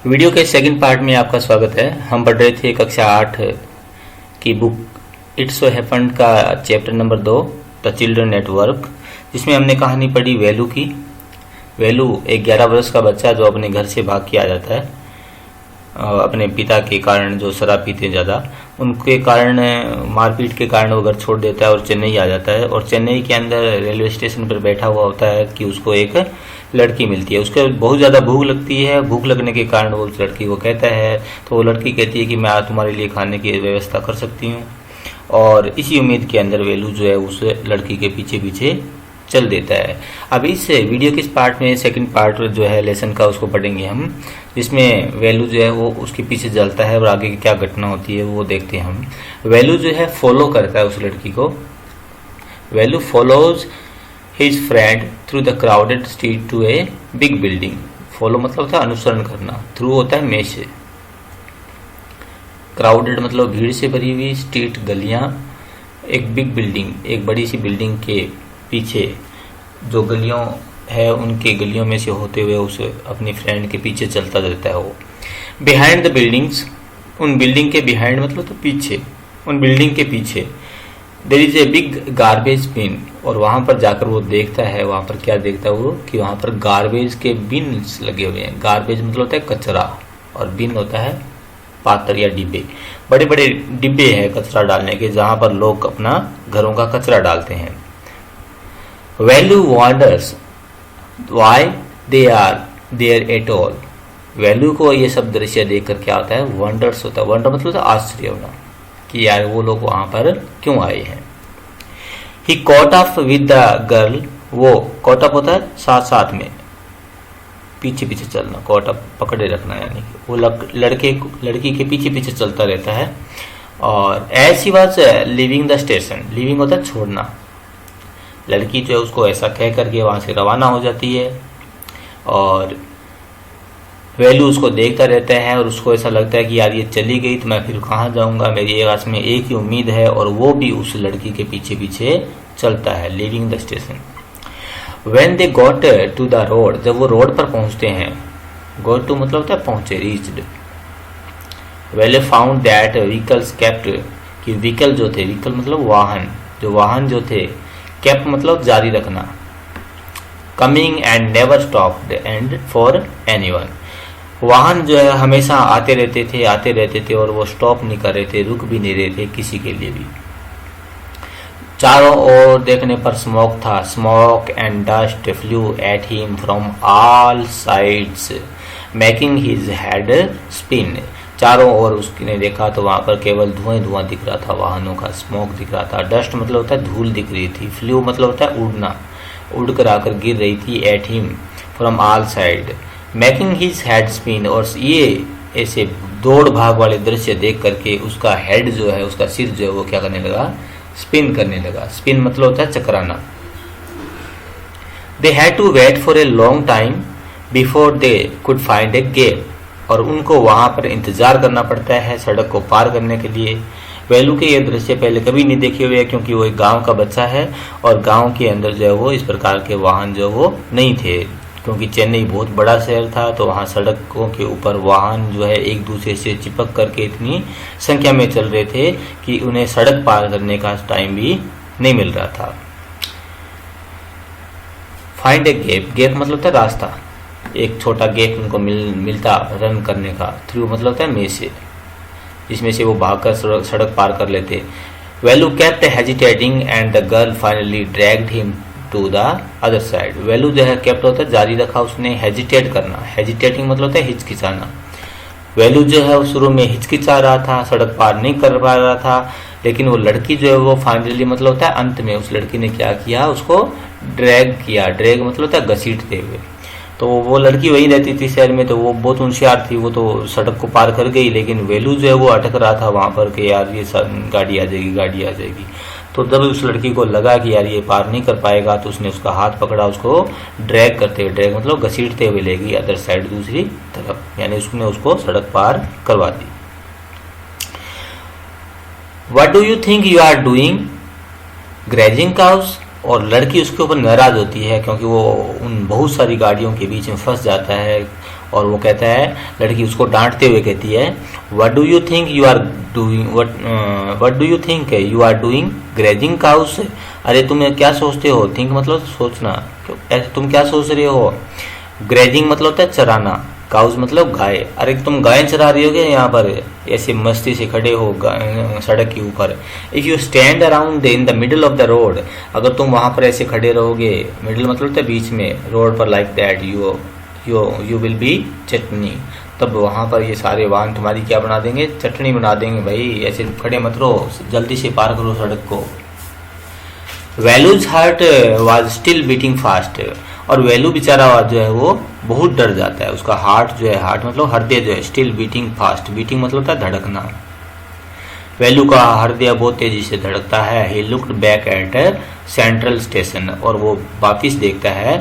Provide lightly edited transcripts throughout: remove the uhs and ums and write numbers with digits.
Video के second part में आपका स्वागत है। हम पढ़ रहे थे कक्षा 8 की बुक इट सो हैपेंड का chapter number 2 the children network, जिसमें हमने कहानी पढ़ी वैल्यू की। वैल्यू एक 11 वर्ष का बच्चा जो अपने घर से भाग के आ जाता है अपने पिता के कारण, जो शराब पीते ज़्यादा, उनके कारण मारपीट के कारण वो घर छोड़ देता है और चेन्नई आ जाता है। और चेन्नई के अंदर रेलवे स्टेशन पर बैठा हुआ होता है कि उसको एक लड़की मिलती है। उसको बहुत ज़्यादा भूख लगती है। भूख लगने के कारण वो उस लड़की को कहता है, तो वो लड़की कहती है कि मैं तुम्हारे लिए खाने की व्यवस्था कर सकती हूँ। और इसी उम्मीद के अंदर वेलू जो है उस लड़की के पीछे पीछे चल देता है। अब इस वीडियो के इस पार्ट में सेकंड पार्ट जो है लेसन का उसको पढ़ेंगे हम, जिसमें वैल्यू जो है वो उसके पीछे चलता है और आगे की क्या घटना होती है वो देखते हैं हम। वैल्यू जो है फॉलो करता है उस लड़की को। Velu follows his friend through the crowded street to a big building. Follow मतलब होता है अनुसरण करना, थ्रू होता है में से, क्राउडेड मतलब भीड़ से भरी हुई, स्ट्रीट गलियां, एक बिग बिल्डिंग एक बड़ी सी बिल्डिंग के पीछे जो गलियों है उनके गलियों में से होते हुए उस अपनी फ्रेंड के पीछे चलता रहता है वो। बिहाइंड द बिल्डिंग्स, उन बिल्डिंग के बिहाइंड मतलब तो पीछे, उन बिल्डिंग के पीछे there is a big garbage bin. और वहां पर जाकर वो देखता है, वहां पर क्या देखता है वो कि वहां पर गार्बेज के बिन्स लगे हुए हैं। गार्बेज मतलब होता है कचरा और बिन होता है पात्र या डिब्बे। बड़े बड़े डिब्बे हैं कचरा डालने के, जहां पर लोग अपना घरों का कचरा डालते हैं। Velu wonders why they are there at all. Velu को ये सब दृश्य देखकर क्या होता है, वंडर्स होता है। वंडर मतलब होता है आश्चर्य होना कि यार वो लोग वहां पर क्यों आए हैं। He caught up with the girl, वो कॉट अप होता है साथ साथ में, पीछे पीछे चलना, कॉट अप पकड़े रखना, यानी वो लड़की के पीछे पीछे चलता रहता है। और as he was leaving the station, leaving होता है छोड़ना। लड़की जो है उसको ऐसा कह करके वहां से रवाना हो जाती है और वैल्यू उसको देखता रहता है और उसको ऐसा लगता है कि यार ये चली गई तो मैं फिर कहाँ जाऊंगा, मेरी पास में एक ही उम्मीद है। और वो भी उस लड़की के पीछे पीछे चलता है। Leaving the station. When they got to the road, जब वो रोड पर पहुंचते हैं, गॉट टू मतलब होता है पहुंचे, reached. Value found that vehicles kept, कि व्हीकल जो थे, व्हीकल मतलब वाहन, जो वाहन जो थे, केप्ट मतलब जारी रखना, coming and never stopped and for anyone. वाहन जो है हमेशा आते रहते थे और वो स्टॉप नहीं कर रहे थे, रुक भी नहीं रहे थे किसी के लिए भी। चारों ओर देखने पर स्मोक था, smoke and dust flu at him from all sides making his head spin. चारों ओर उसने देखा तो वहां पर केवल धुआं दिख रहा था, वाहनों का स्मोक दिख रहा था। डस्ट मतलब होता है धूल दिख रही थी। फ्लू मतलब होता है उड़ना, उड़कर आकर गिर रही थी। At him from all side making his head spin, और ये ऐसे दौड़ भाग वाले दृश्य देख करके उसका हेड जो है, उसका सिर जो है वो क्या करने लगा, स्पिन करने लगा। स्पिन मतलब होता है चकराना। They had to wait for a long time before they could find a gap, और उनको वहां पर इंतजार करना पड़ता है सड़क को पार करने के लिए। वैल्यू के ये दृश्य पहले कभी नहीं देखे हुए, क्योंकि वो एक गांव का बच्चा है और गांव के अंदर जो है वो इस प्रकार के वाहन जो वो नहीं थे, क्योंकि चेन्नई बहुत बड़ा शहर था तो वहां सड़कों के ऊपर वाहन जो है एक दूसरे से चिपक करके इतनी संख्या में चल रहे थे कि उन्हें सड़क पार करने का टाइम भी नहीं मिल रहा था। फाइंड ए गेप, गेप मतलब होता है रास्ता, एक छोटा गेप उनको मिलता रन करने का। थ्रू मतलब होता है में से, जिसमें से वो भागकर सड़क पार कर लेते। Velu kept hesitating and the girl finally dragged him to the other side. Velu जो है केप्ट होता है जारी रखा उसने, हेजिटेट करना, हेजिटेटिंग मतलब होता है हिचकिचाना। वैल्यू जो है वो शुरू में हिचकिचा रहा था, सड़क पार नहीं कर पा रहा था, लेकिन वो लड़की जो है वो फाइनली मतलब होता है अंत में उस लड़की ने क्या किया, उसको ड्रैग किया। ड्रैग मतलब होता है घसीटते हुए। तो वो लड़की वहीं रहती थी शहर में, तो वो बहुत होशियार थी, वो तो सड़क को पार कर गई, लेकिन वैल्यू जो है वो अटक रहा था वहां पर कि यार ये गाड़ी आ जाएगी। तो जब उस लड़की को लगा कि यार ये पार नहीं कर पाएगा, तो उसने उसका हाथ पकड़ा, उसको ड्रैग करते हुए, ड्रैग मतलब घसीटते हुए ले गई अदर साइड, दूसरी तरफ, यानी उसने उसको सड़क पार करवा दी। What do you think you are doing grazing cows, और लड़की उसके ऊपर नाराज होती है क्योंकि वो उन बहुत सारी गाड़ियों के बीच में फंस जाता है और वो कहता है, लड़की उसको डांटते हुए कहती है, what do you think you are doing, what do you think you are doing grazing cows. अरे तुम क्या सोचते हो, थिंक मतलब सोचना, ऐसे तुम क्या सोच रहे हो। ग्रेजिंग मतलब होता है चराना, काउस मतलब गाय। अरे तुम गाय चरा रही हो क्या यहाँ पर, ऐसे मस्ती से खड़े हो सड़क के ऊपर। If you stand around in the middle of the road, अगर तुम वहां पर ऐसे खड़े रहोगे, मिडल मतलब होता है बीच में, रोड पर, like that you will be chutney, तब वहां पर ये सारे वाहन तुम्हारी क्या बना देंगे, चटनी बना देंगे। भाई ऐसे खड़े मत रहो, जल्दी से पार करो सड़क को। Velu's heart was still beating fast, और वेलू बेचारा जो है वो बहुत डर जाता है, उसका हार्ट जो है, हार्ट मतलब हृदय जो है, स्टिल बीटिंग फास्ट, बीटिंग मतलब होता है धड़कना। वेलू का हृदय बहुत तेजी से धड़कता है। He looked back at central station, और वो वापिस देखता है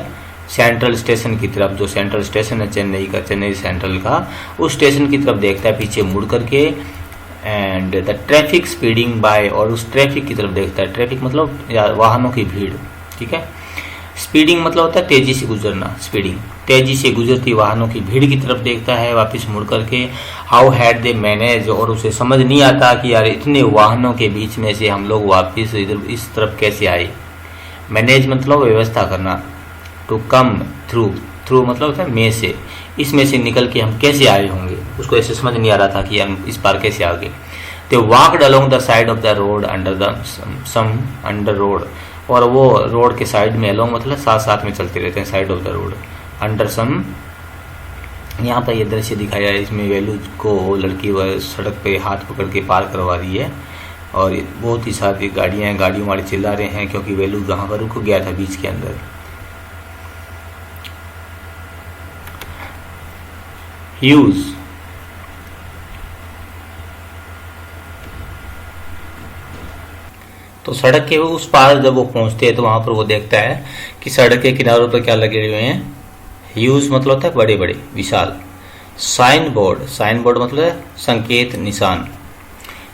सेंट्रल स्टेशन की तरफ, जो सेंट्रल स्टेशन है चेन्नई का, चेन्नई सेंट्रल का, उस स्टेशन की तरफ देखता है पीछे मुड़ करके। And the traffic speeding by, और उस ट्रैफिक की तरफ देखता है। ट्रैफिक मतलब वाहनों की भीड़, ठीक है। स्पीडिंग मतलब होता है तेजी से गुजरना, स्पीडिंग, तेजी से गुजरती वाहनों की भीड़ की तरफ देखता है वापस मुड़ करके। हाउ हैड दे मैनेज, और उसे समझ नहीं आता कि यार इतने वाहनों के बीच में से हम लोग वापस इधर इस तरफ कैसे आए। मैनेज मतलब व्यवस्था करना। टू कम थ्रू, थ्रू मतलब होता है में से, इसमें से निकल के हम कैसे आए होंगे, उसको ऐसे समझ नहीं आ रहा था कि हम इस पार कैसे आ गए। They walked along the side of the road under the sun under road, और वो रोड के साइड में, अलोंग मतलब साथ साथ में चलते रहते हैं, side of the road under sun. यहाँ पर ये दृश्य दिखाया है, इसमें वेलू को लड़की वह सड़क पे हाथ पकड़ के पार करवा रही है, और बहुत ही सारी गाड़ियां हैं, गाड़ियों वाले चिल्ला रहे हैं क्योंकि वेलू वहां पर रुक गया था बीच के अंदर। ह्यूज, तो सड़क के उस पार जब वो पहुंचते हैं तो वहां पर वो देखता है कि सड़क के किनारों पर क्या लगे हुए हैं। ह्यूज मतलब होता है बड़े बड़े, विशाल। साइन बोर्ड, साइन बोर्ड मतलब है संकेत, निशान।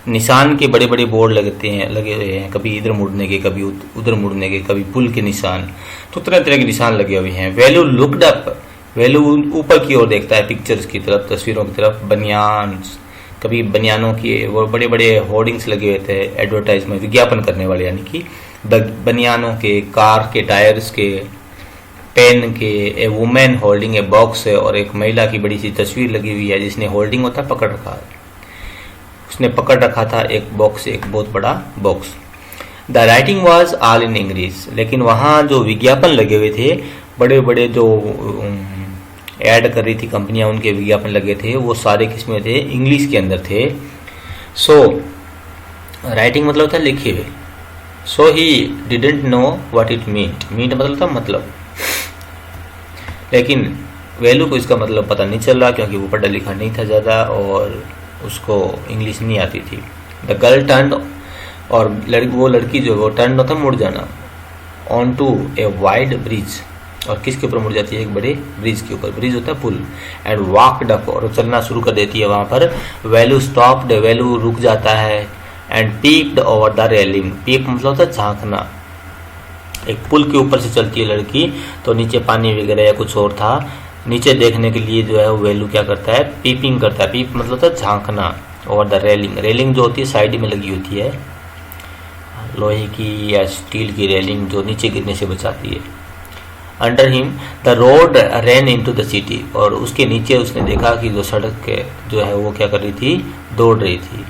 निशान के बड़े बड़े बोर्ड लगे हुए हैं, कभी इधर मुड़ने के, कभी उधर मुड़ने के, कभी पुल के निशान, तो तरह तरह के निशान लगे हुए हैं। वेलू लुक्ड अप, वेलू ऊपर की ओर देखता है, पिक्चर्स की तरफ, तस्वीरों की तरफ। बनियान, कभी बनियानों की वो बड़े बड़े होर्डिंग्स लगे हुए थे, एडवर्टाइजमेंट, विज्ञापन करने वाले, यानी कि बनियानों के, कार के टायर्स के, पेन के। ए वुमेन होल्डिंग ए बॉक्स है, और एक महिला की बड़ी सी तस्वीर लगी हुई है जिसने होल्डिंग होता है पकड़ रखा है, उसने पकड़ रखा था एक बॉक्स, एक बहुत बड़ा box. The writing was all in English, लेकिन वहाँ जो विज्ञापन लगे हुए थे, बड़े बड़े जो ऐड कर रही थी कंपनियां, उनके विज्ञापन लगे थे, वो सारे किस्में थे, इंग्लिश के अंदर थे। सो राइटिंग मतलब होता है लिखे हुए। So he didn't know what it meant, meant मतलब था मतलब, लेकिन वेलू को इसका मतलब पता नहीं चल रहा क्योंकि वो पढ़ा लिखा नहीं था ज़्यादा और उसको इंग्लिश नहीं आती थी। द गर्ल टर्न, और वो लड़की जो वो टर्न होता मुड़ जाना, on to a wide bridge, और किसके ऊपर मुड़ जाती है, एक बड़े ब्रिज के ऊपर, ब्रिज होता है पुल। एंड वॉकड अप, और चलना शुरू कर देती है वहां पर। वेलू स्टॉप्ड, वेलू रुक जाता है। And peeped over the railing, peep मतलब होता है झांकना। एक पुल के ऊपर से चलती है लड़की, तो नीचे पानी वगैरह या कुछ और था, नीचे देखने के लिए जो है वेलू क्या करता है, पीपिंग करता है। पीप मतलब होता है झांकना। ओवर द रेलिंग, रेलिंग जो होती है साइड में लगी होती है, लोहे की या स्टील की रेलिंग जो नीचे गिरने से बचाती है। Under him the road ran into the city, और उसके नीचे उसने देखा कि जो सड़क जो है वो क्या कर रही थी, दौड़ रही थी।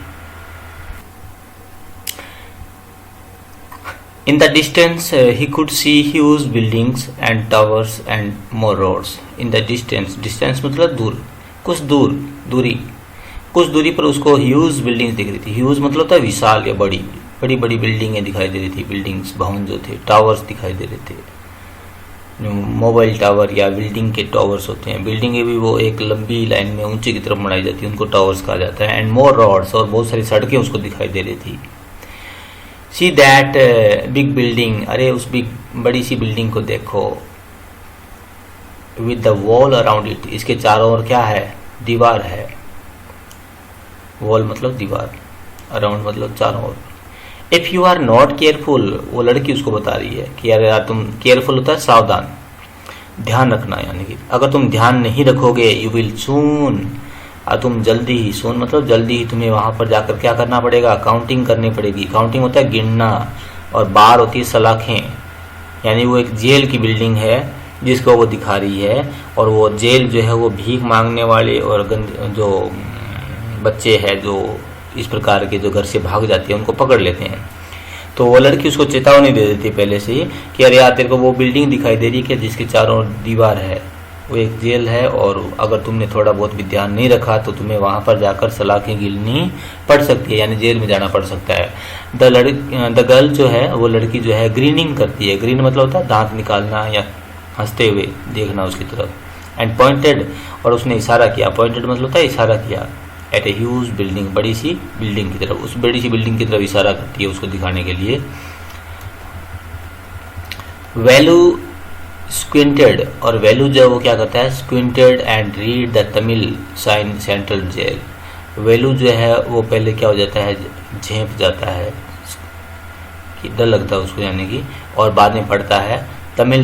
In the distance he could see huge buildings and towers and more roads. In the distance, distance मतलब दूर, कुछ दूर, दूरी, कुछ दूरी पर उसको ह्यूज बिल्डिंग्स दिख रही थी। ह्यूज मतलब होता है विशाल या बड़ी, बड़ी बड़ी बिल्डिंगें दिखाई दे रही थी, बिल्डिंग्स, भवन जो थे, टावर्स दिखाई दे रहे थे, मोबाइल टावर या बिल्डिंग के टावर्स होते हैं। बिल्डिंगें भी वो एक लंबी लाइन में ऊंचे की तरफ बनाई जाती है, उनको टावर्स कहा जाता है। एंड मोर रोड्स, और बहुत सारी सड़कें उसको दिखाई दे रही थी। सी दैट बिग बिल्डिंग, अरे उस बड़ी सी बिल्डिंग को देखो। With the wall around it, इसके चारों ओर क्या है, दीवार है। वॉल मतलब दीवार, अराउंड मतलब चारों ओर। If you are not careful, वो लड़की उसको बता रही है कि यार तुम, केयरफुल होता है सावधान, ध्यान रखना, यानी कि अगर तुम ध्यान नहीं रखोगे यू विल सून, तुम जल्दी ही, सून मतलब जल्दी ही तुम्हें वहां पर जाकर क्या करना पड़ेगा, काउंटिंग करनी पड़ेगी। काउंटिंग होता है गिनना, और बार होती है सलाखें, यानी वो एक जेल की बिल्डिंग है जिसको वो दिखा रही है, और वो जेल जो है वो भीख मांगने वाले और जो बच्चे हैं जो इस प्रकार के जो घर से भाग जाते हैं उनको पकड़ लेते हैं। तो वो लड़की उसको चेतावनी दे देती है पहले से ही कि अरे यार तेरे को वो बिल्डिंग दिखाई दे रही है जिसके चारों दीवार है, वो एक जेल है, और अगर तुमने थोड़ा बहुत भी ध्यान नहीं रखा तो तुम्हें वहां पर जाकर सलाखें गिननी पड़ सकती है, यानी जेल में जाना पड़ सकता है। द गर्ल जो है वो लड़की जो है ग्रीनिंग करती है, ग्रीन मतलब होता है दांत निकालना या हंसते हुए देखना उसकी तरफ, एंड पॉइंटेड, और उसने इशारा किया, पॉइंटेड मतलब होता है इशारा किया, एट ए ह्यूज बिल्डिंग, बड़ी सी बिल्डिंग की तरफ, उस बड़ी सी बिल्डिंग की तरफ इशारा करती है उसको दिखाने के लिए। वैल्यू स्क्विंटेड, और वैल्यू जो वो क्या करता है, squinted and read the Tamil sign Central Jail. Velu जो है वो पहले क्या हो जाता है, झेंप जाता है, डर लगता है उसको, यानी कि, और बाद में पढ़ता है तमिल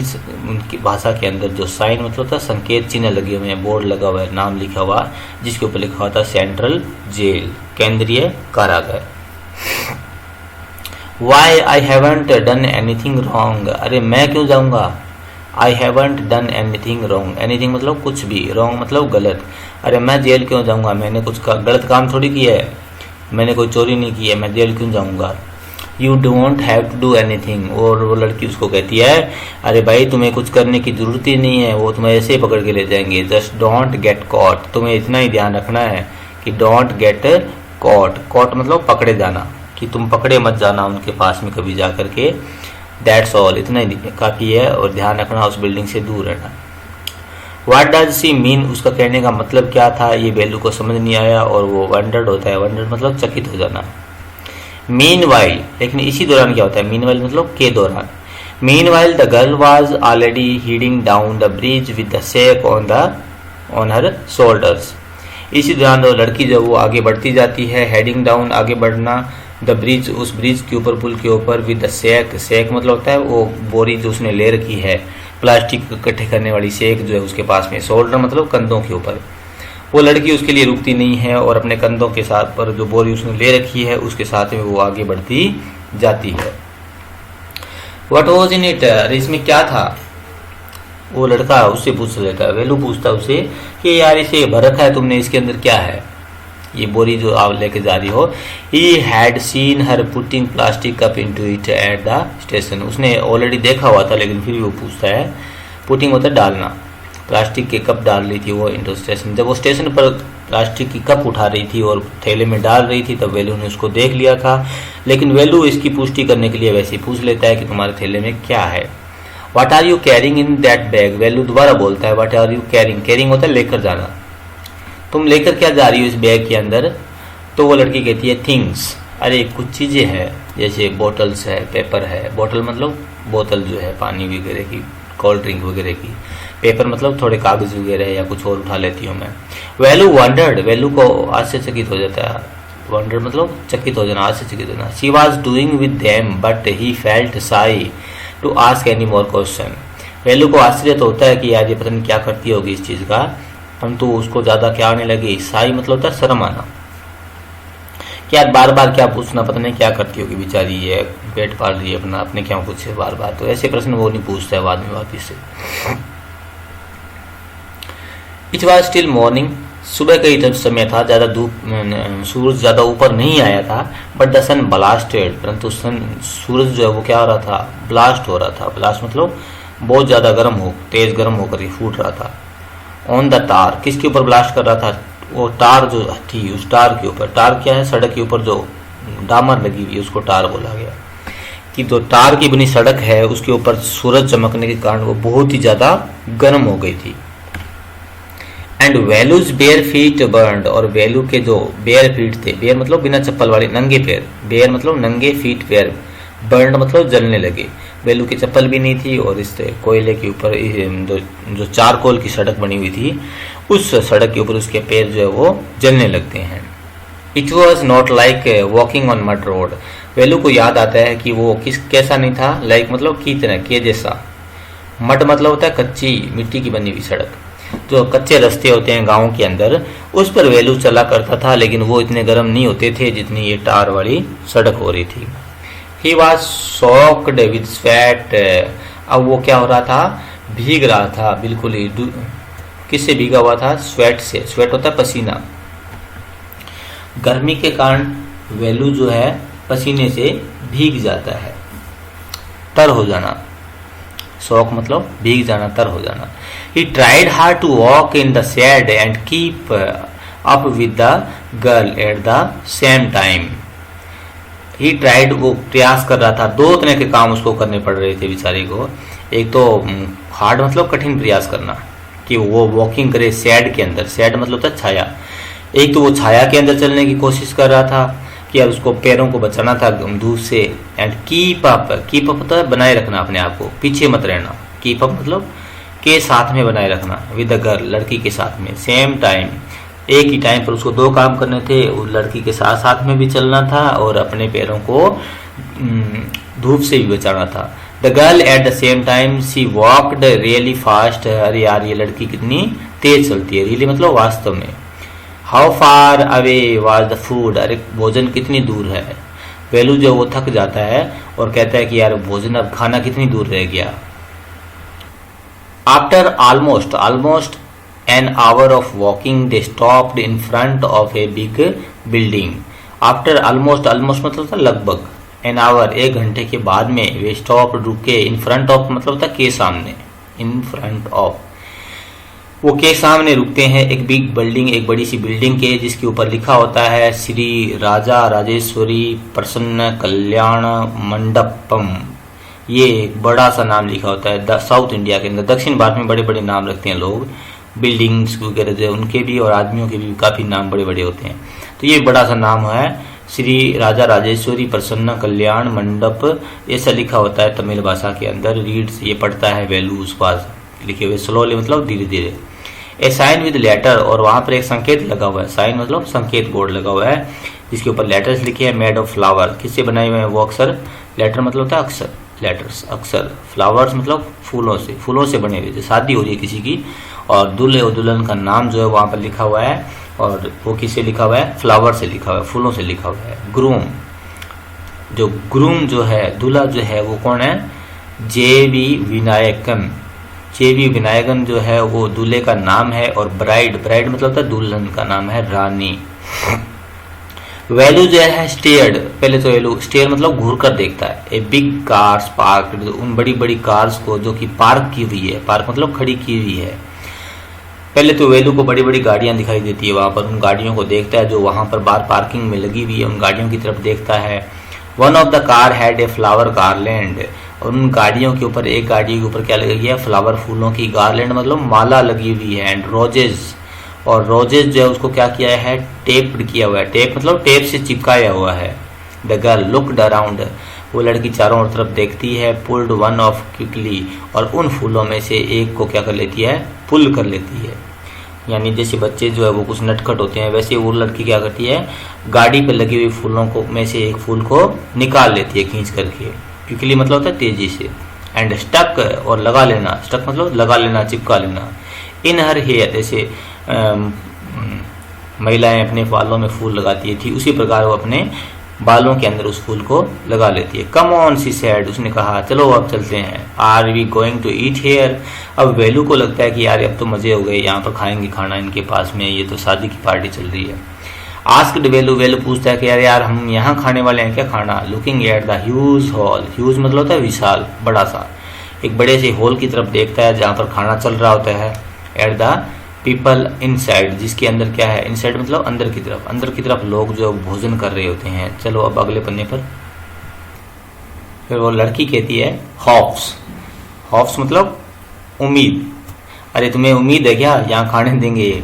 उनकी भाषा के अंदर जो साइन मतलब होता है संकेत चिन्ह लगे हुए हैं, बोर्ड लगा हुआ है, नाम लिखा हुआ जिसके ऊपर लिखा हुआ था सेंट्रल जेल, केंद्रीय कारागार। Why I haven't done anything wrong, अरे मैं क्यों जाऊंगा, I haven't done anything wrong, anything मतलब कुछ भी, रॉन्ग मतलब गलत, अरे मैं जेल क्यों जाऊंगा, मैंने कुछ गलत काम थोड़ी किया है, मैंने कोई चोरी नहीं की है, मैं जेल क्यों जाऊंगा। You don't have to do anything, और वो लड़की उसको कहती है अरे भाई तुम्हें कुछ करने की जरूरत ही नहीं है, वो तुम्हें ऐसे ही पकड़ के ले जाएंगे, जस्ट डोंट गेट कॉट, तुम्हें इतना ही ध्यान रखना है कि डोंट गेट कॉट, कॉट मतलब पकड़े जाना, कि तुम पकड़े मत जाना उनके पास में कभी जा करके, दैट्स ऑल, इतना ही काफी है, और ध्यान रखना उस बिल्डिंग से दूर रहना। व्हाट डज सी मीन, उसका कहने का मतलब क्या था, ये बेलू को समझ नहीं आया, और वो वंडर्ड होता है, वंडर्ड मतलब चकित हो जाना। मीनवाइल, लेकिन इसी दौरान क्या होता है, मीनवाइल मतलब के दौरान, meanwhile the girl was already heading down the bridge with the sack on her shoulders. इसी दौरान वो लड़की जब वो आगे बढ़ती जाती है, हेडिंग डाउन आगे बढ़ना, द ब्रिज उस ब्रिज के ऊपर, पुल के ऊपर, विद द सैक, सैक मतलब होता है वो बोरी जो उसने ले रखी है, प्लास्टिक इकट्ठे करने वाली सैक जो है उसके पास में, शोल्डर मतलब कंधों के ऊपर, वो लड़की उसके लिए रुकती नहीं है और अपने कंधों के साथ पर जो बोरी उसने ले रखी है उसके साथ में वो आगे बढ़ती जाती है। व्हाट वाज इन इट, इसमें क्या था, वो लड़का उससे पूछ लेता है, वेलू पूछता है उससे कि यार इसे भर रखा है तुमने, इसके अंदर क्या है, ये बोरी जो आप लेके जा रही हो। He had seen her putting plastic cup into it at the station, उसने ऑलरेडी देखा हुआ था लेकिन फिर भी वो पूछता है, पुटिंग होता है डालना, प्लास्टिक के कप डाल रही थी वो इंटो स्टेशन, जब वो स्टेशन पर प्लास्टिक की कप उठा रही थी और थैले में डाल रही थी तब वेलू ने उसको देख लिया था, लेकिन वेलू इसकी पुष्टि करने के लिए वैसे ही पूछ लेता है कि तुम्हारे थैले में क्या है। What are you carrying in that bag, Velu दोबारा बोलता है what are you carrying, carrying होता है लेकर जाना, तुम लेकर क्या जा रही हो इस बैग के अंदर, तो वो लड़की कहती है थिंग्स, अरे कुछ चीजें हैं जैसे बोटल्स है, पेपर है, बोतल मतलब बोतल जो है पानी वगैरह की, कोल्ड ड्रिंक वगैरह की, पेपर मतलब थोड़े कागज वगैरह या कुछ और उठा लेती हूँ मैं। वेलू वंडर्ड, वेलू को आश्चर्यचकित हो जाता है, वंडर मतलब चकित हो जाना, आश्चर्यचकित होना। She was doing with them but he felt shy to ask any more question, Velu को आश्चर्य तो होता है कि यार ये पता नहीं क्या करती होगी इस चीज का, परंतु उसको ज्यादा क्या आने लगी, शाई मतलब होता है शर्म आना, कि यार बार बार क्या पूछना, पता नहीं क्या करती होगी बेचारी, ये पेट पाल रही है अपना, अपने क्या पूछे बार बार, तो ऐसे प्रश्न वो नहीं पूछता है बाद में वापिस से। इट वॉज स्टिल मॉर्निंग, सुबह का ही समय था, ज्यादा धूप, सूरज ज्यादा ऊपर नहीं आया था, बट द सन ब्लास्टेड, परंतु सूरज जो है वो क्या हो रहा था, ब्लास्ट हो रहा था, ब्लास्ट मतलब बहुत ज्यादा गर्म हो, तेज गर्म होकर ही फूट रहा था। ऑन द टार, किसके ऊपर ब्लास्ट कर रहा था, वो टार जो थी उस टार के ऊपर, टार क्या है, सड़क के ऊपर जो डामर लगी हुई है उसको टार बोला गया, कि जो टार की बनी सड़क है उसके ऊपर सूरज चमकने के कारण वो बहुत ही ज्यादा गर्म हो गई थी। एंड वेलूज बेयर फीट बर्न्ड, और वेलू के जो बेयर फीट थे, बेयर मतलब बिना चप्पल वाले नंगे पैर, बेयर मतलब नंगे फीट पैर, बर्न्ड मतलब जलने लगे, वेलू की चप्पल भी नहीं थी और इस कोयले के ऊपर जो चारकोल की सड़क बनी हुई थी उस सड़क के ऊपर उसके पैर जो है वो जलने लगते हैं। It was not like walking on mud road, Velu को याद आता है कि वो कैसा नहीं था, लाइक मतलब की तरह के जैसा, मड मतलब होता है कच्ची मिट्टी की बनी हुई सड़क, जो कच्चे रास्ते होते हैं गाँव के अंदर, उस पर वेलू चला करता था, लेकिन वो इतने गर्म नहीं होते थे जितनी ये टार वाली सड़क हो रही थी। He was soaked with sweat, अब वो क्या हो रहा था, भीग रहा था बिल्कुल ही। किससे भीगा हुआ था? स्वेट से। स्वेट होता है पसीना। गर्मी के कारण वेलू जो है पसीने से भीग जाता है, तर हो जाना। सोक मतलब भीग जाना, तर हो जाना। He tried hard to walk in the shade and keep up with the girl at the same time. He tried, वो प्रयास कर रहा था। दो तरह के काम उसको करने पड़ रहे थे बेचारे को। एक तो हार्ड मतलब कठिन प्रयास करना कि वो वॉकिंग करे शेड के अंदर। शेड मतलब था छाया। एक तो वो छाया के अंदर चलने की कोशिश कर रहा था कि यार उसको पैरों को बचाना था धूप से। And keep up, keep up होता है बनाए रखना अपने आप को, पीछे मत रहना। कीप अप मतलब के साथ में बनाए रखना, विद द गर्ल, लड़की के साथ में। सेम टाइम, एक ही टाइम पर उसको दो काम करने थे। उस लड़की के साथ साथ में भी चलना था और अपने पैरों को धूप से भी बचाना था। The girl at the same time she walked really fast. अरे यार ये लड़की कितनी तेज चलती है। रियली मतलब वास्तव में। How far away was the food, अरे भोजन कितनी दूर है। वेलू जो वो थक जाता है और कहता है कि यार भोजन, अब खाना कितनी दूर रह गया। After almost an hour of walking they stopped in front of a big building. After almost मतलब था लगभग, an hour एक घंटे के बाद में वे स्टॉप रुके। in front of मतलब था के सामने, in front of, वो के सामने रुकते हैं एक बिग बिल्डिंग, एक बड़ी सी बिल्डिंग के, जिसके ऊपर लिखा होता है श्री राजा राजेश्वरी प्रसन्न कल्याण मंडपम। ये एक बड़ा सा नाम लिखा होता है। साउथ इंडिया के अंदर, दक्षिण भारत में बड़े बड़े नाम रखते हैं लोग, बिल्डिंग्स वगैरह जो उनके भी और आदमियों के भी काफ़ी नाम बड़े बड़े होते हैं। तो ये बड़ा सा नाम है श्री राजा राजेश्वरी प्रसन्न कल्याण मंडप, ऐसा लिखा होता है तमिल भाषा के अंदर। रीड्स, ये पढ़ता है वेलू उस पास लिखे हुए स्लोली मतलब धीरे धीरे। ए साइन विद लेटर, और वहाँ पर एक संकेत लगा हुआ है। साइन मतलब संकेत बोर्ड लगा हुआ है जिसके ऊपर लेटर्स लिखे हैं। मेड ऑफ फ्लावर, किससे बनाए हुए हैं वो अक्षर? लेटर मतलब होता है अक्षर, लेटर्स अक्षर। फ्लावर्स मतलब फूलों से, फूलों से बने हुए। जैसे शादी हो रही है किसी की और दूल्हे और दुल्हन का नाम जो है वहाँ पर लिखा हुआ है, और वो किससे लिखा हुआ है? फ्लावर से लिखा हुआ है, फूलों से लिखा हुआ है। ग्रूम, जो ग्रूम जो है, दूल्हा जो है वो कौन है? जे.वी. विनायकन। जे.वी. विनायकन जो है वो दूल्हे का नाम है। और ब्राइड, ब्राइड मतलब होता है दुल्हन का नाम है रानी। वैल्यू जो है स्टेयर्ड, पहले तो वैल्यू स्टेयर मतलब घूर कर देखता है। ए बिग कार्स पार्क, उन बड़ी बड़ी कार्स को जो कि पार्क की हुई है, पार्क मतलब खड़ी की हुई है। पहले तो वेलू को बड़ी बड़ी गाड़ियां दिखाई देती है वहां पर, उन गाड़ियों को देखता है जो वहां पर बाहर पार्किंग में लगी हुई है, उन गाड़ियों की तरफ देखता है। One of the car had a flower garland, और उन गाड़ियों के ऊपर, एक गाड़ी के ऊपर क्या लगी है? फ्लावर, फूलों की। गार्लैंड मतलब माला लगी हुई है। एंड रोजेज, और रोजेज जो है उसको क्या किया है? टेप्ड किया हुआ है। टेप मतलब टेप से चिपकाया हुआ है। द गर्ल लुक्ड अराउंड, वो लड़की चारों ओर तरफ देखती है। पुल्ड वन ऑफ क्विकली, और उन फूलों में से एक को क्या कर लेती है? पुल कर लेती है। यानी जैसे बच्चे जो है वो कुछ नटखट होते हैं, वैसे वो लड़की क्या करती है? गाड़ी पे लगी हुई फूलों को में से एक फूल को निकाल लेती है खींच करके। क्विकली मतलब होता है तेजी से। एंड स्टक, और लगा लेना। स्टक मतलब लगा लेना, चिपका लेना। इन हर हेयर, जैसे महिलाएं अपने बालों में फूल लगाती थी, उसी प्रकार वो अपने बालों के अंदर उस फूल को लगा लेती है। कम ऑन सी सेड, उसने कहा चलो अब चलते हैं। Are we going to eat here, अब वेलू को लगता है कि यार अब तो मजे हो गए, यहाँ पर खाएंगे खाना इनके पास में, ये तो शादी की पार्टी चल रही है। आस्क्ड वेलू, वेलू पूछता है कि यार हम यहाँ खाने वाले हैं क्या खाना? Looking at the huge hall, huge मतलब होता है विशाल, बड़ा सा। एक बड़े से हॉल की तरफ देखता है जहाँ पर खाना चल रहा होता है। एट द पीपल इनसाइड, जिसके अंदर क्या है? इनसाइड मतलब अंदर की तरफ, अंदर की तरफ लोग जो भोजन कर रहे होते हैं। चलो अब अगले पन्ने पर। फिर वो लड़की कहती है हॉप्स, हॉप्स मतलब उम्मीद। अरे तुम्हें उम्मीद है क्या यहाँ खाने देंगे?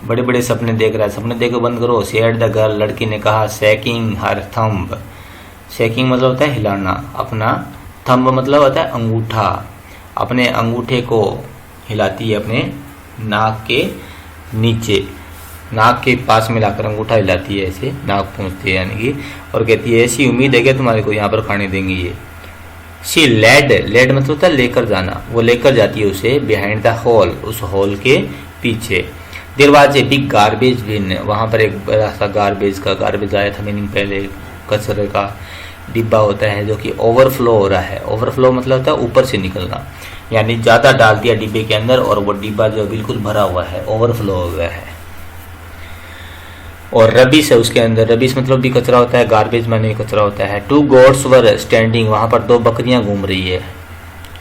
बड़े बड़े सपने देख रहा है, सपने देखो बंद करो। सेड द गर्ल, लड़की ने कहा। शेकिंग हर थंब, शेकिंग मतलब होता है हिलाना अपना, थंब मतलब होता है अंगूठा, अपने अंगूठे को हिलाती है अपने नाक के नीचे, नाक के पास में लाकर अंगूठा हिलाती है, ऐसे नाक पहुँचती है यानी कि, और कहती है ऐसी उम्मीद है क्या तुम्हारे को यहाँ पर खाने देंगे ये? शी लेड मतलब होता है लेकर जाना, वो लेकर जाती है उसे बिहाइंड द हॉल, उस हॉल के पीछे। There was a big garbage bin, वहां पर एक बड़ा सा गार्बेज आया था, मीनिंग पहले कचरे का डिब्बा होता है जो कि ओवरफ्लो हो रहा है। ओवरफ्लो मतलब होता है ऊपर से निकलना, यानी ज्यादा डाल दिया डिब्बे के अंदर और वो डिब्बा जो बिल्कुल भरा हुआ है, ओवरफ्लो हो गया है। और रबिश है उसके अंदर, रबिश मतलब भी कचरा होता है, गार्बेज माने कचरा होता है। 2 गोट्स वर स्टैंडिंग, वहां पर 2 बकरियां घूम रही है।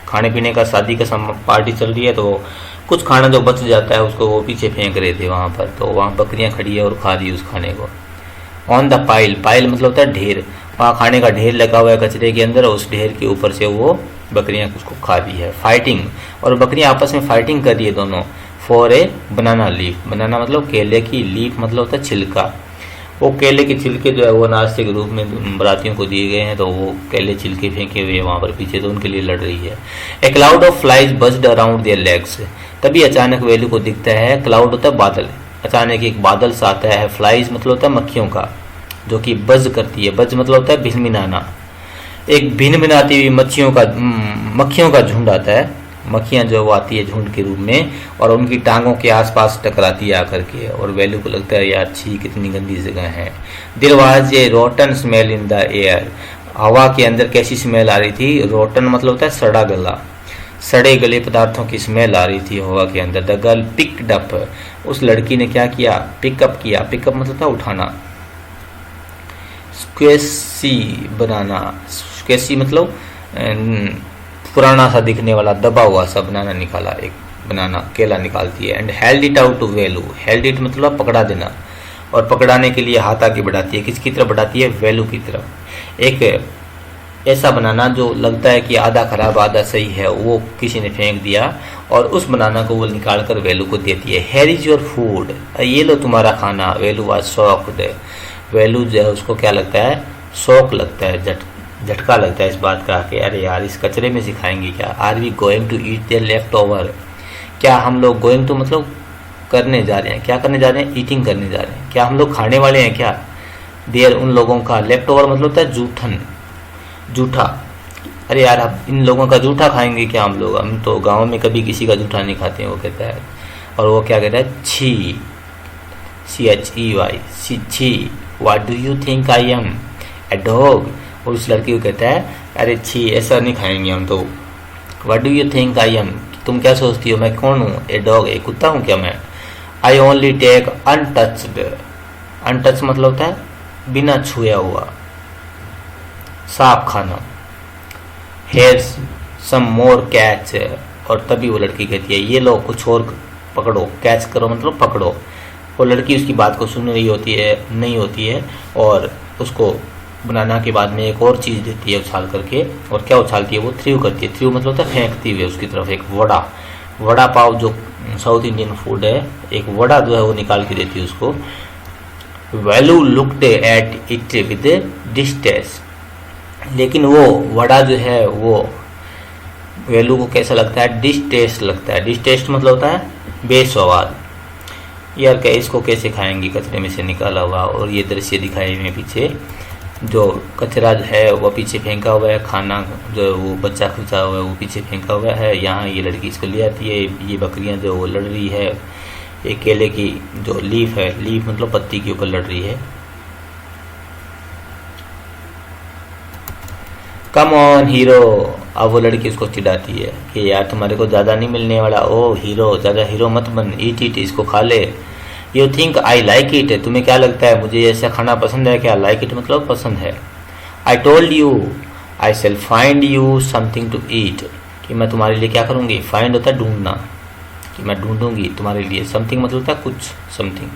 खाने पीने का शादी का पार्टी चल रही है, तो कुछ खाना जो बच जाता है उसको वो पीछे फेंक रहे थे वहां पर, तो वहां बकरियां खड़ी है और खा रही है उस खाने को। ऑन द पाइल मतलब होता है ढेर, वहाँ खाने का ढेर लगा हुआ है कचरे के अंदर, उस ढेर के ऊपर से वो बकरियां उसको खा रही है। फाइटिंग, और बकरियां आपस में फाइटिंग कर रही है दोनों। फॉर ए बनाना लीफ, बनाना मतलब केले की, लीफ मतलब होता है छिलका। वो केले के छिलके जो है वो नाश्ते के रूप में बरातियों को दिए गए हैं, तो वो केले छिलके फेंके हुए वहां पर पीछे, तो उनके लिए लड़ रही है। A cloud of flies buzzed around their legs, तभी अचानक वेलू को दिखता है, क्लाउड होता है बादल, अचानक एक बादल सा आता है। फ्लाइज मतलब होता है मक्खियों का, जो कि बज करती है, बज मतलब होता है भिनभिनाना। एक भिनभिनाती हुई मक्खियों का झुंड आता है, मक्खियां जो वो आती है झुंड के रूप में, और उनकी टांगों के आसपास टकराती है आकर के, और वेलू को लगता है यार छी कितनी गंदी जगह है। There was a rotten smell in the air, हवा के अंदर कैसी स्मेल आ रही थी, रोटन मतलब होता है सड़ा गला, सड़े गले पदार्थों की स्मेल आ रही थी हवा के अंदर। द गर्ल पिक्ड अप, उस लड़की ने क्या किया, पिकअप किया, पिकअप मतलब होता है उठाना। स्क्वेसी बनाना, स्क्वेसी मतलब पुराना सा दिखने वाला दबा हुआ सा बनाना निकाला, एक बनाना केला निकालती है। And held it out to Velu, held it मतलब पकड़ा देना, और पकड़ाने के लिए हाथ आगे बढ़ाती है, किसकी तरफ बढ़ाती है, वेलू की तरफ। एक ऐसा बनाना जो लगता है कि आधा खराब आधा सही है, वो किसी ने फेंक दिया, और उस बनाना को वो निकाल कर वेलू को देती है। हेयर इज योर फूड, ये लो तुम्हारा खाना। वेलू वाज शॉक्ड, वेलू जो है उसको क्या लगता है, शौक लगता है, झटका लगता है इस बात का कि अरे यार इस कचरे में सिखाएंगे क्या। Are we going to eat their left over, क्या हम लोग, गोइंग टू मतलब करने जा रहे हैं, क्या करने जा रहे हैं, ईटिंग करने जा रहे हैं, क्या हम लोग खाने वाले हैं क्या। देयर उन लोगों का, लेफ्ट ओवर मतलब होता है जूठन, जूठा। अरे यार अब इन लोगों का जूठा खाएंगे क्या हम लोग, हम तो गाँव में कभी किसी का जूठा नहीं खाते हैं, वो कहता है। और वो क्या कहता है, छी, CHEY, छी, what do you think I am, a dog. और उस लड़की को कहता है अरे छी ऐसा नहीं खाएंगे हम तो। What do you think I am, तुम क्या सोचती हो मैं कौन हूँ, ए डॉग, एक कुत्ता हूँ क्या मैं। I only take untouched, untouch मतलब होता है बिना छुआ हुआ, साफ खाना। हेयर्स सम मोर कैच, और तभी वो लड़की कहती है ये लो कुछ और पकड़ो, कैच करो मतलब पकड़ो। वो लड़की उसकी बात को सुन रही होती है, नहीं होती है, और उसको बनाना के बाद में एक और चीज़ देती है उछाल करके। और क्या उछालती है, वो थ्रू करती है, थ्रू मतलब होता है फेंकती हुए उसकी तरफ। एक वड़ा पाव जो साउथ इंडियन फूड है, एक वड़ा जो है वो निकाल के देती है उसको। Value looked at it with distaste, लेकिन वो वड़ा जो है वो वैल्यू को कैसा लगता है, डिस्टेस्ट लगता है। डिस्टेस्ट मतलब होता है बेस्वाद, यार क्या इसको कैसे खाएंगे कचरे में से निकाला हुआ। और ये दृश्य दिखाए हुए पीछे, जो कचरा है वो पीछे फेंका हुआ है, खाना जो वो बच्चा खुचा हुआ है वो पीछे फेंका हुआ है। यहाँ ये लड़की इसको ले आती है, ये बकरियां जो वो लड़ रही है, एक केले की जो लीफ है, लीफ मतलब पत्ती के ऊपर लड़ रही है। कम ऑन हीरो, अब वो लड़की उसको चिढ़ाती है कि यार तुम्हारे को ज़्यादा नहीं मिलने वाला, ओ हीरो ज़्यादा हीरो मत बन, ईट इसको खा ले। You think I like it, तुम्हें क्या लगता है मुझे ऐसा खाना पसंद है क्या, लाइक इट मतलब पसंद है। I told you I shall find you something to eat, कि मैं तुम्हारे लिए क्या करूँगी, फाइंड होता है ढूंढना, कि मैं ढूंढूंगी तुम्हारे लिए। समथिंग मतलब होता है कुछ, समथिंग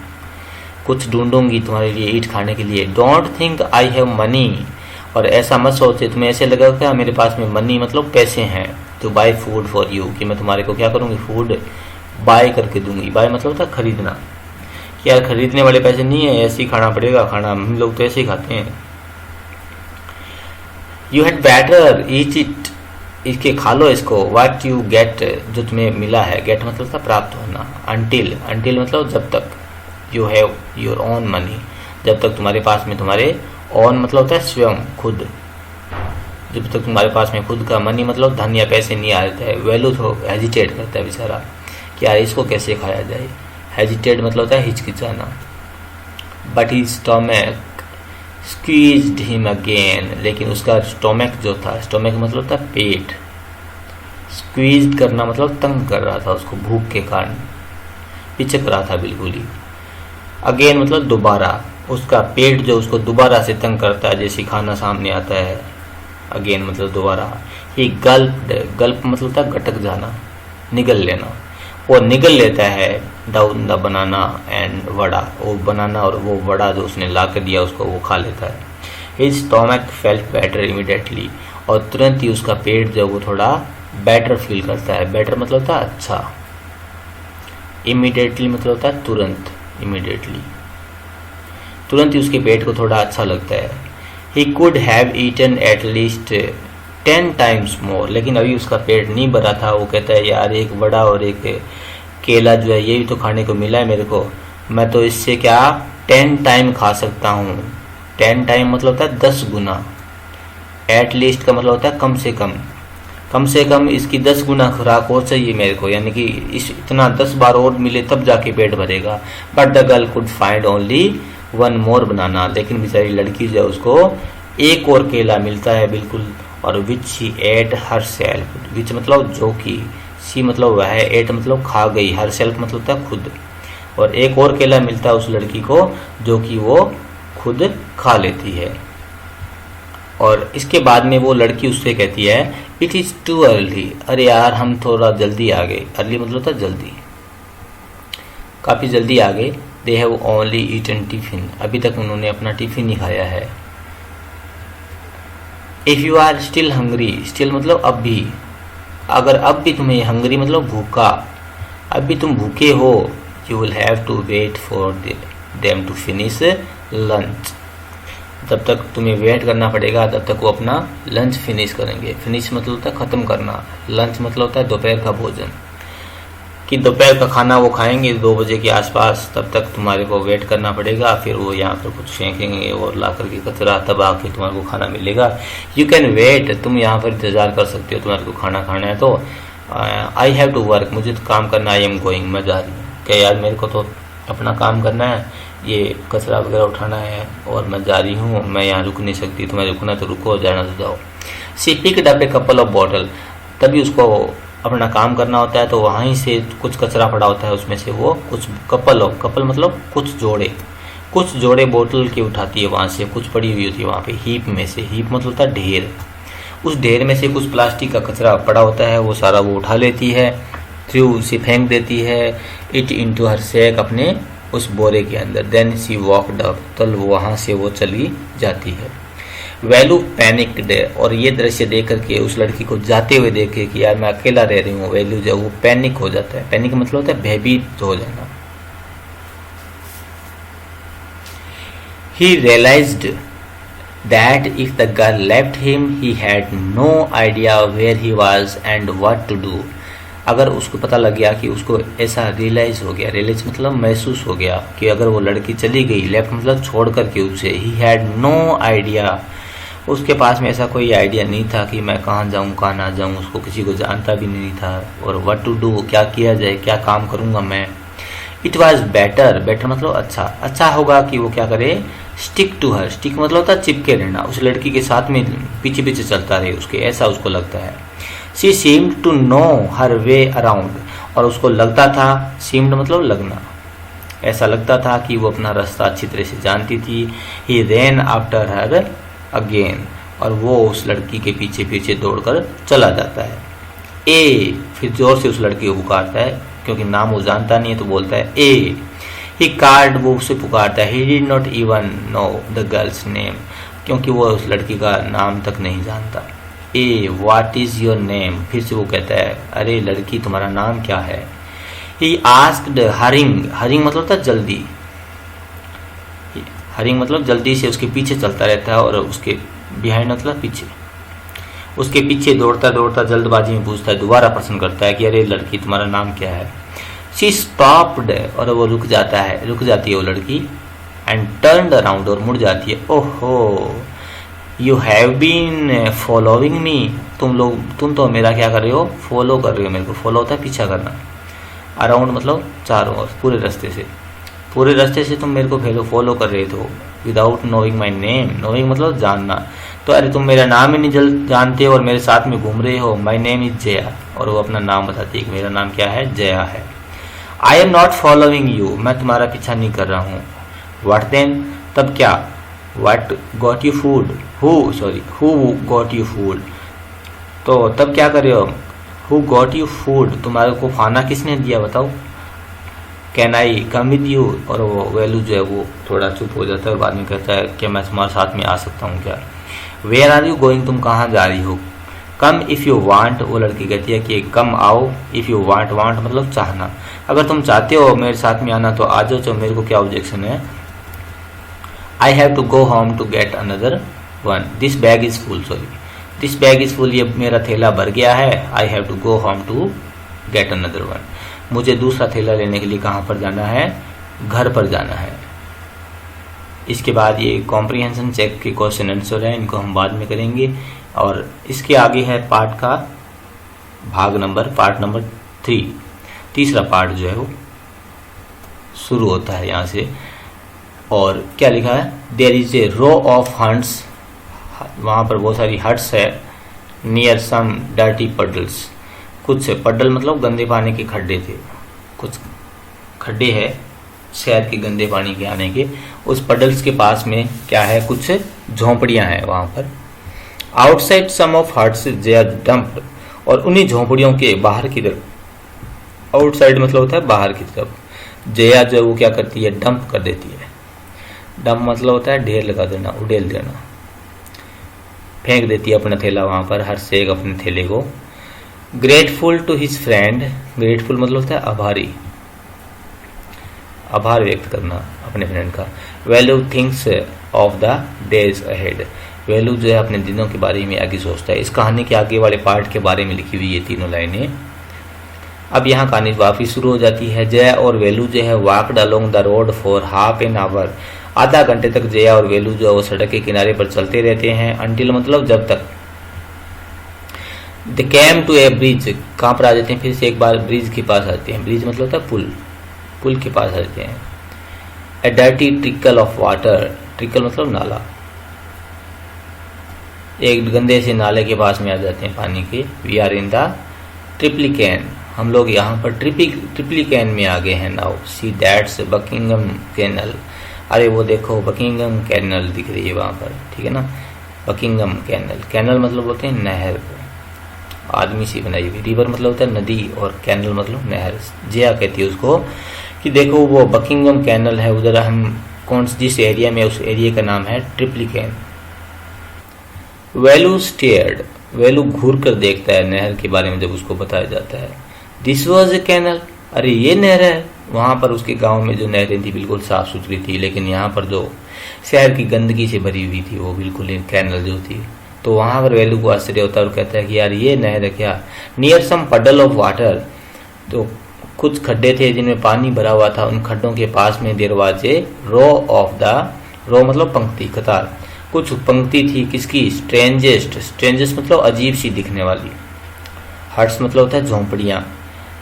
कुछ ढूंढूंगी तुम्हारे लिए, ईट खाने के लिए। Don't think I have money, और ऐसा मत सोचे, तुम्हें ऐसे लगा क्या मेरे पास में मनी मतलब पैसे हैं, तो बाय फूड फॉर यू, कि मैं तुम्हारे को क्या करूँगी, फूड बाय करके दूंगी। बाय मतलब होता है खरीदना, कि यार खरीदने वाले पैसे नहीं है, ऐसे ही खाना पड़ेगा, खाना हम लोग तो ऐसे ही खाते हैं। You had better eat it, इसके खा लो इसको। व्हाट यू गेट, जो तुम्हें मिला है, गेट मतलब था प्राप्त होना। अंटिल, अंटिल मतलब जब तक, you have your own money, जब तक तुम्हारे पास में तुम्हारे ओन मतलब होता है स्वयं, खुद, जब तक तुम्हारे पास में खुद का मनी मतलब धन या पैसे नहीं आ जाता है। वैल्यू तो हेजिटेट करता है बेचारा कि यार इसको कैसे खाया जाए। हेजिटेट मतलब होता है हिचकिचाना। But he stomach squeezed him again, लेकिन उसका स्टोमक जो था, स्टोमक मतलब होता है पेट, स्क्वीज करना मतलब तंग कर रहा था उसको, भूख के कारण पिचक रहा था बिल्कुल ही। अगेन मतलब दोबारा, उसका पेट जो उसको दोबारा से तंग करता है जैसे खाना सामने आता है। अगेन मतलब दोबारा। ही गल्प मतलब होता है गटक जाना, निगल लेना। वो निगल लेता है down the banana and vada, वो बनाना और वो वड़ा जो उसने ला कर दिया उसको वो खा लेता है। His stomach felt better immediately, और तुरंत ही उसका पेट जो वो थोड़ा बेटर फील करता है। बेटर मतलब होता है अच्छा, इमीडिएटली मतलब होता है तुरंत, इमीडिएटली तुरंत ही उसके पेट को थोड़ा अच्छा लगता है। He could have eaten at least 10 times more, लेकिन अभी उसका पेट नहीं भरा था। वो कहता है यार एक वड़ा और एक केला जो है ये भी तो खाने को मिला है मेरे को, मैं तो इससे क्या 10 टाइम खा सकता हूँ। 10 टाइम मतलब होता है 10 गुना। एट लीस्ट का मतलब होता है कम से कम इसकी 10 गुना खुराक और चाहिए मेरे को, यानी कि इस इतना 10 बार और मिले तब जाके पेट भरेगा। But the girl could find only 1 more बनाना, लेकिन बेचारी लड़की जो है उसको एक और केला मिलता है बिल्कुल, और which she ate herself. Which मतलब जो कि, सी मतलब वह, एट मतलब खा गई, हर सेल्फ मतलब होता है खुद, और एक और केला मिलता है उस लड़की को जो कि वो खुद खा लेती है। और इसके बाद में वो लड़की उससे कहती है इट इज़ टू अर्ली, अरे यार हम थोड़ा जल्दी आ गए। अर्ली मतलब होता है जल्दी, काफ़ी जल्दी आ गए। They have only eaten tiffin, अभी तक उन्होंने अपना टिफिन ही खाया है। If you are still hungry, still मतलब अब भी, अगर अब भी तुम्हें हंग्री मतलब भूखा, अब भी तुम भूखे हो, you will have to wait for them to finish lunch, तब तक तुम्हें वेट करना पड़ेगा तब तक वो अपना लंच फिनिश करेंगे। फिनिश मतलब होता है ख़त्म करना, लंच मतलब होता है दोपहर का भोजन, कि दोपहर का खाना वो खाएंगे 2 बजे के आसपास, तब तक तुम्हारे को वेट करना पड़ेगा। फिर वो यहाँ पर कुछ फेंकेंगे और ला करके कचरा, तब आके तुम्हारे को खाना मिलेगा। यू कैन वेट, तुम यहाँ पर इंतज़ार कर सकते हो, तुम्हारे को खाना खाना है तो। आई हैव टू वर्क, मुझे तो काम करना, आई एम गोइंग, मैं जा रही हूँ। क्या यार मेरे को तो अपना काम करना है, ये कचरा वगैरह उठाना है और मैं जा रही हूँ, मैं यहाँ रुक नहीं सकती, तुम्हें रुकना तो रुको, जाना तो जाओ। She picked up a couple of bottle, तभी उसको अपना काम करना होता है तो वहीं से कुछ कचरा पड़ा होता है, उसमें से वो कुछ कपल मतलब कुछ जोड़े बोतल की उठाती है वहाँ से, कुछ पड़ी हुई होती है वहाँ पे हीप में से। हीप मतलब होता है ढेर, उस ढेर में से कुछ प्लास्टिक का कचरा पड़ा होता है, वो सारा वो उठा लेती है, थ्रू उसे फेंक देती है, इट इनटू हर सैक, अपने उस बोरे के अंदर। देन सी वॉकड अप, तो वहाँ से वो चली जाती है। वैल्यू पैनिक्ड, और ये दृश्य देख करके उस लड़की को जाते हुए देख के कि यार मैं अकेला रह रही हूँ, वैल्यू जो वो पैनिक हो जाता है। पैनिक मतलब होता है भयभीत हो जाना। He realised that if the girl left him he had no idea where he was and what to do. अगर उसको पता लग गया कि उसको ऐसा रियलाइज हो गया, रियलाइज मतलब महसूस हो गया कि अगर वो लड़की चली गई, लेफ्ट मतलब छोड़ करके उसे, ही हैड नो आइडिया, उसके पास में ऐसा कोई आइडिया नहीं था कि मैं कहाँ जाऊँ कहाँ ना जाऊँ, उसको किसी को जानता भी नहीं था। और व्हाट टू डू, क्या किया जाए, क्या काम करूँगा मैं। इट वॉज बेटर, बेटर मतलब अच्छा, अच्छा होगा कि वो क्या करे, स्टिक टू हर, स्टिक मतलब होता है चिपके रहना, उस लड़की के साथ में पीछे पीछे चलता रहे उसके, ऐसा उसको लगता है। She seemed to know her way around, और उसको लगता था, सीम्ड मतलब लगना, ऐसा लगता था कि वो अपना रास्ता अच्छी तरह से जानती थी। ही रैन आफ्टर हर अगेन, और वो उस लड़की के पीछे पीछे दौड़कर चला जाता है। ए, फिर जोर से उस लड़की को पुकारता है, क्योंकि नाम वो जानता नहीं है तो बोलता है ए। ही कार्ड, वो उसे पुकारता है। He did not even know the girls name, क्योंकि वो उस लड़की का नाम तक नहीं जानता। ए, व्हाट इज योर नेम, फिर से वो कहता है अरे लड़की तुम्हारा नाम क्या है। ही आस्क्ड हरिंग, हरिंग मतलब था जल्दी, हरिंग मतलब जल्दी से उसके पीछे चलता रहता है, और उसके बिहाइंड मतलब पीछे, उसके पीछे दौड़ता दौड़ता जल्दबाजी में पूछता है, दोबारा प्रश्न करता है कि अरे लड़की तुम्हारा नाम क्या है। शी स्टॉप्ड, और वो रुक जाती है वो लड़की, एंड टर्न्ड अराउंड, और मुड़ जाती है। ओहो, you have been following me, तुम तो मेरा क्या कर रहे हो, फॉलो कर रहे हो मेरे को। फॉलो होता है पीछा करना। अराउंड मतलब चारों ओर, पूरे रास्ते से तुम मेरे को फॉलो कर रहे थे। Without knowing my name, knowing मतलब जानना। तो अरे तुम मेरा नाम ही नहीं जानते और मेरे साथ में घूम रहे हो। माई नेम इज जया, और वो अपना नाम बताती है कि मेरा नाम क्या है, जया है। I am not following you, मैं तुम्हारा पीछा नहीं कर रहा हूँ। व्हाट देन, तब क्या। What got you food, who got you food, तो तब क्या कर रहे हो। हु गॉट यू फूड, तुम्हारे को खाना किसने दिया बताओ। Can I come with you, और वो वैल्यू जो है वो थोड़ा चुप हो जाता है और बाद में कहता है कि मैं तुम्हारे साथ में आ सकता हूँ क्या। वेयर आर यू गोइंग, तुम कहाँ जा रही हो। कम इफ़ यू वांट, वो लड़की कहती है कि कम आओ। इफ़ यू वांट, वांट मतलब चाहना, अगर तुम चाहते हो मेरे साथ में आना तो आ जाओ, तो मेरे को क्या ऑब्जेक्शन है। I have to go home to get another one, this bag is full, this bag is full, ये मेरा थैला भर गया है। I have to go home to get another one, मुझे दूसरा थैला लेने के लिए कहाँ पर जाना है, घर पर जाना है। इसके बाद ये कॉम्प्रिहेंशन चेक के क्वेश्चन आंसर है, इनको हम बाद में करेंगे। और इसके आगे है पार्ट नंबर 3, तीसरा पार्ट जो है वो शुरू होता है यहाँ से। और क्या लिखा है, there is a row of huts, वहाँ पर बहुत सारी हट्स है। नियर सम डर्टी पडल्स, कुछ पडल मतलब गंदे पानी के खड्डे थे, कुछ खड्डे है शहर के गंदे पानी के आने के। उस पडल्स के पास में क्या है, कुछ झोंपड़ियां हैं वहां पर। Outside some of huts were dumped, और उन्हीं झोंपड़ियों के बाहर की तरफ, आउटसाइड मतलब होता है बाहर की तरफ, जया जो है वो क्या करती है, डंप कर देती है। डंप मतलब होता है ढेर लगा देना, उड़ेल देना, फेंक देती है अपना थैला वहां पर, हर से एक अपने थैले को। Grateful to his friend, grateful मतलब होता है आभारी, आभार व्यक्त करना अपने फ्रेंड का। Value thinks of the days ahead, value जो है अपने दिनों के बारे में आगे सोचता है। इस कहानी के आगे वाले पार्ट के बारे में लिखी हुई ये तीनों लाइनें। अब यहाँ कहानी वापिस शुरू हो जाती है। जया और वैल्यू जो है walked along the road for half an hour, आधा घंटे तक जया और वैल्यू जो है वो सड़क के किनारे पर चलते रहते हैं। अंटिल मतलब जब तक। दे कैम टू ए ब्रिज, कहाँ पर आ जाते हैं, फिर से एक बार ब्रिज के पास आते हैं। ब्रिज मतलब होता है पुल, पुल के पास आते हैं। A dirty trickle of water, trickle मतलब नाला, एक गंदे से नाले के पास में आ जाते हैं पानी के। We are in the Triplicane, हम लोग यहाँ पर ट्रिप्लिकेन में आ गए हैं now. See that's Buckingham Canal, अरे वो देखो बकिंगम कैनल दिख रही है वहाँ पर, ठीक है ना। बकिंगम कैनल, कैनल मतलब होते हैं नहर, आदमी सी बनाई हुई। रिवर मतलब होता है नदी, और कैनल मतलब नहर। जया कहती है उसको कि देखो वो बकिंगम कैनल है, उधर हम जिस एरिया में, उस एरिया का नाम है ट्रिप्लिकेन। वैल्यू स्टेयर्ड, वैल्यू घूर कर देखता है नहर के बारे में जब उसको बताया जाता है। दिस वॉज ए कैनल, अरे ये नहर है। वहां पर उसके गांव में जो नहरें थी बिल्कुल साफ सुथरी थी, लेकिन यहाँ पर जो शहर की गंदगी से भरी हुई थी वो बिल्कुल कैनल जो थी। तो वहां पर वैल्यू को आश्चर्य होता है और कहता है कि यार ये नहर है क्या। नियर सम पडल ऑफ वाटर, तो कुछ खड्डे थे जिनमें पानी भरा हुआ था, उन खड्डों के पास में दरवाजे। रो ऑफ द, रो मतलब पंक्ति, कतार, कुछ पंक्ति थी किसकी, स्ट्रेंजेस्ट, स्ट्रेंजेस्ट मतलब अजीब सी दिखने वाली। हट्स मतलब होता है झोंपड़ियां।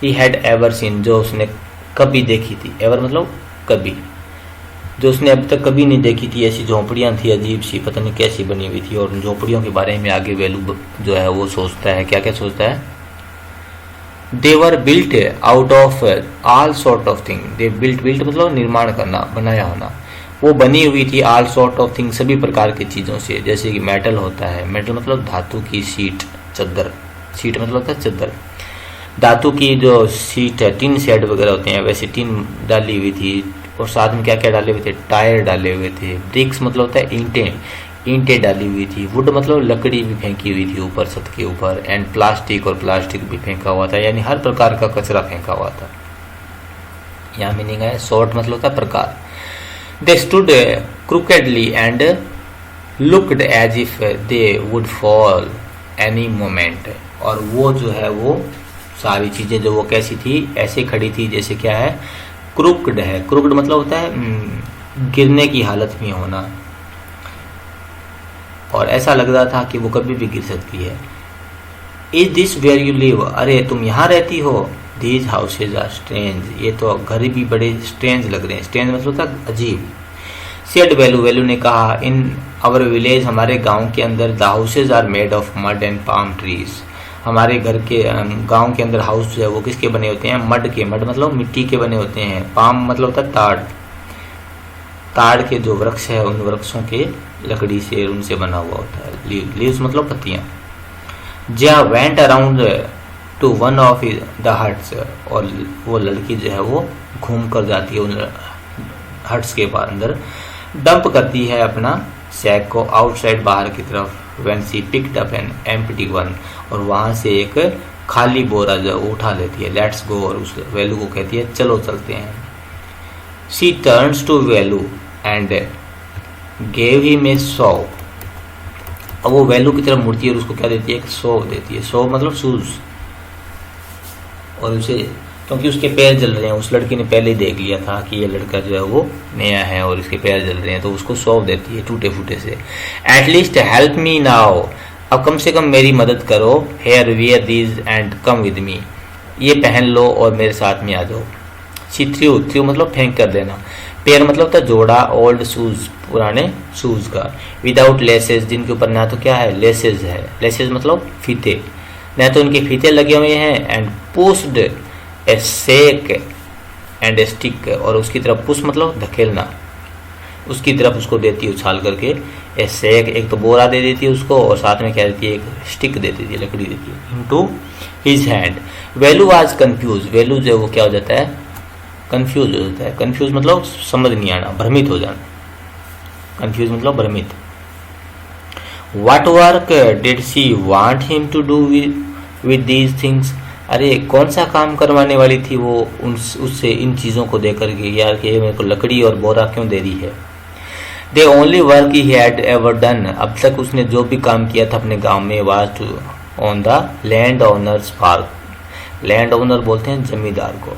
ही हैड एवर सीन, जो उसने कभी देखी थी, एवर मतलब कभी, जो उसने अब तक कभी नहीं देखी थी। ऐसी झोंपड़ियां थी अजीब सी, पता नहीं कैसी बनी हुई थी। और उन झोंपड़ियों के बारे में आगे वैल्यू जो है वो सोचता है, क्या क्या सोचता है। They were built out of all sort of thing, they built, built मतलब निर्माण करना, बनाया होना। वो बनी हुई थी ऑल सॉर्ट ऑफ थिंग, सभी प्रकार की चीज़ों से। जैसे कि मेटल होता है, मेटल मतलब धातु की सीट, चद्दर, सीट मतलब होता है चद्दर, धातु की जो सीट है, टिन शेड वगैरह होते हैं, वैसे टिन डाली हुई थी। और साथ में क्या क्या डाले हुए थे, टायर डाले हुए थे। ब्रिक्स मतलब होता है ईंटें, ईंटें डाली हुई थी। वुड मतलब लकड़ी भी फेंकी हुई थी ऊपर छत के ऊपर। एंड प्लास्टिक, और प्लास्टिक भी फेंका हुआ था, यानी हर प्रकार का कचरा फेंका हुआ था। यहाँ मीनिंग है सॉर्ट मतलब होता है प्रकार। They stood crookedly and looked as if they would fall any moment, और वो जो है वो सारी चीजें जो वो कैसी थी, ऐसे खड़ी थी जैसे क्या है, क्रूक्ड है। क्रूक्ड मतलब होता है गिरने की हालत में होना। और ऐसा लग रहा था कि वो कभी भी गिर सकती है। Is this where you live, अरे तुम यहाँ रहती हो। दीज हाउसेज आर स्ट्रेंज, ये तो घर भी बड़े स्ट्रेंज लग रहे हैं। स्ट्रेंज मतलब था अजीब। सेड वेलू, वेलू ने कहा, इन आवर विलेज, हमारे गांव के अंदर, the houses are made of mud and palm trees, हमारे घर के गांव के अंदर हाउस जो है वो किसके बने होते हैं, मड के, मड मतलब मिट्टी के बने होते हैं, पाम मतलब होता है ताड़, ताड़ के जो वृक्ष है उन वृक्षों के लकड़ी से उनसे बना हुआ होता है। लीव्स मतलब पत्तियां। Jaya went around two one of the huts, और वो लड़की जो है वो घूम कर जाती है उन हट्स के अंदर, डंप करती है अपना सैक को आउटसाइड बाहर की तरफ। When she picked up an empty one, और वहां से एक खाली बोरा जो उठा लेती है। लेट्स गो, और उस वेलू को कहती है चलो चलते हैं। She turns to Velu and gave him a saw, अब वो वेलू की तरफ मुड़ती है और उसको क्या देती है, एक सौ देती है। सौ मतलब शूज, और उसे क्योंकि उसके पैर जल रहे हैं, उस लड़की ने पहले ही देख लिया था कि ये लड़का जो है वो नया है और इसके पैर जल रहे हैं, तो उसको सौंप देती है टूटे फूटे से। एटलीस्ट हेल्प मी नाउ, अब कम से कम मेरी मदद करो। Here wear these and come with me, ये पहन लो और मेरे साथ में आ जाओ। शी थ्रू, थ्रू मतलब फेंक कर देना। पेयर मतलब था जोड़ा, ओल्ड शूज पुराने शूज का। विदाउट लेसेस, जिनके ऊपर ना तो क्या है लेसेस है, लेसेस मतलब फीते, न तो उनके फीते लगे हुए हैं। And pushed a sack and a stick, और उसकी तरफ पुश मतलब धकेलना, उसकी तरफ उसको देती है उछाल करके। ए सेक, एक तो बोरा दे देती है उसको, और साथ में क्या देती है, एक स्टिक दे देती है, लकड़ी देती है। Into his hand. Velu was confuse, Velu जो वो क्या हो जाता है, कंफ्यूज हो जाता है। कंफ्यूज मतलब समझ नहीं आना, भ्रमित हो जाना। कंफ्यूज मतलब भ्रमित। What work did she want him to do with these things, अरे कौन सा काम करवाने वाली थी वो उससे इन चीज़ों को देकर के, यार कि मेरे को लकड़ी और बोरा क्यों दे रही है। They only work he had ever done, अब तक उसने जो भी काम किया था अपने गांव में, was to on the land owners farm, land owner बोलते हैं जमींदार को।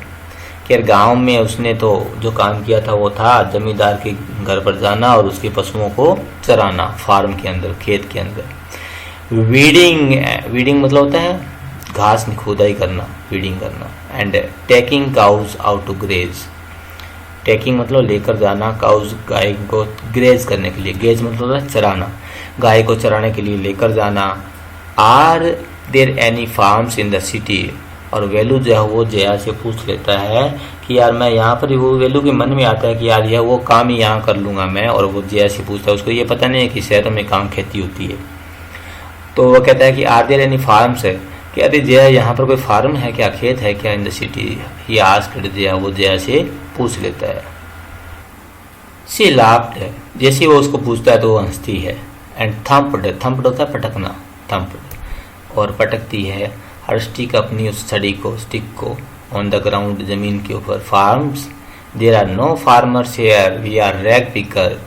कि गांव में उसने तो जो काम किया था वो था जमींदार के घर पर जाना और उसके पशुओं को चराना, फार्म के अंदर, खेत के अंदर। वीडिंग, वीडिंग मतलब होता है घास खुदाई करना, वीडिंग करना। And taking cows out to graze, taking मतलब लेकर जाना, काउज गाय को ग्रेज करने के लिए, ग्रेज मतलब है चराना, गाय को चराने के लिए लेकर जाना। Are there any farms in the city, और वेलू जो है वो जया से पूछ लेता है कि यार मैं यहाँ पर, वो वेलू के मन में आता है कि यार यह वो काम ही यहाँ कर लूँगा मैं, और वो जया से पूछता है, उसको ये पता नहीं है कि शहर में काम खेती होती है। तो वो कहता है कि आर देयर एनी फार्म्स है, कि अरे जया यहाँ पर कोई फार्म है क्या, खेत है क्या इन द सिटी, ये आस्क्ड जया, वो जया से पूछ लेता है। सी लाफ्ड, जैसे वो उसको पूछता है तो वो हंसती है। एंड थम्प्ड, थम्प्ड होता है पटकना, थम्प्ड, और पटकती है हर स्टिक, अपनी उस छड़ी को, स्टिक को, ऑन द ग्राउंड, जमीन के ऊपर। Farms, there are no farmers here, we are rag picker,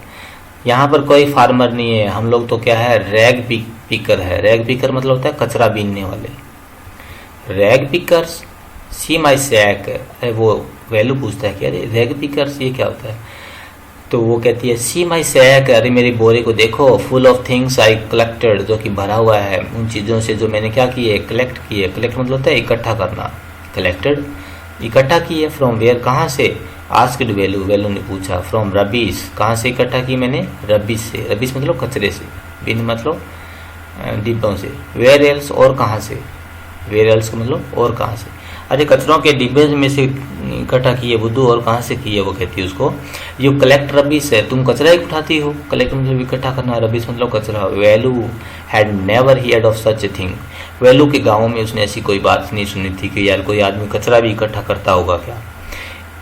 यहाँ पर कोई फार्मर नहीं है, हम लोग तो क्या है रैग पिकर है। रैग पिकर मतलब होता है कचरा बीनने वाले। रैग पिकर्स, सी माई सैक, अरे वो वैल्यू पूछता है कि अरे रैग पिकर्स ये क्या होता है, तो वो कहती है सी माई सैक, अरे मेरी बोरे को देखो, full of things I collected, जो कि भरा हुआ है उन चीज़ों से जो मैंने क्या किए, कलेक्ट किए। कलेक्ट मतलब होता है इकट्ठा करना, कलेक्टेड इकट्ठा किए। फ्रॉम वेयर, कहाँ से, आस्क्ड वेलू, वेलू ने पूछा। फ्रॉम रबीस, कहाँ से इकट्ठा की मैंने, रबीस से, रबीस मतलब कचरे से, बिन मतलब डिब्बों से। वेयर एल्स, और कहाँ से, वेयर एल्स का मतलब और कहाँ से, अरे कचरों के डिब्बे में से इकट्ठा किए बुद्धू, और कहाँ से किए, वो कहती है उसको। यू कलेक्ट रबीस है, तुम कचरा ही उठाती हो, कलेक्ट मतलब इकट्ठा करना, रबीस मतलब कचरा। Value had never heard of such a thing, value के गाँव में उसने ऐसी कोई बात नहीं सुनी थी कि यार कोई आदमी कचरा भी इकट्ठा करता होगा क्या।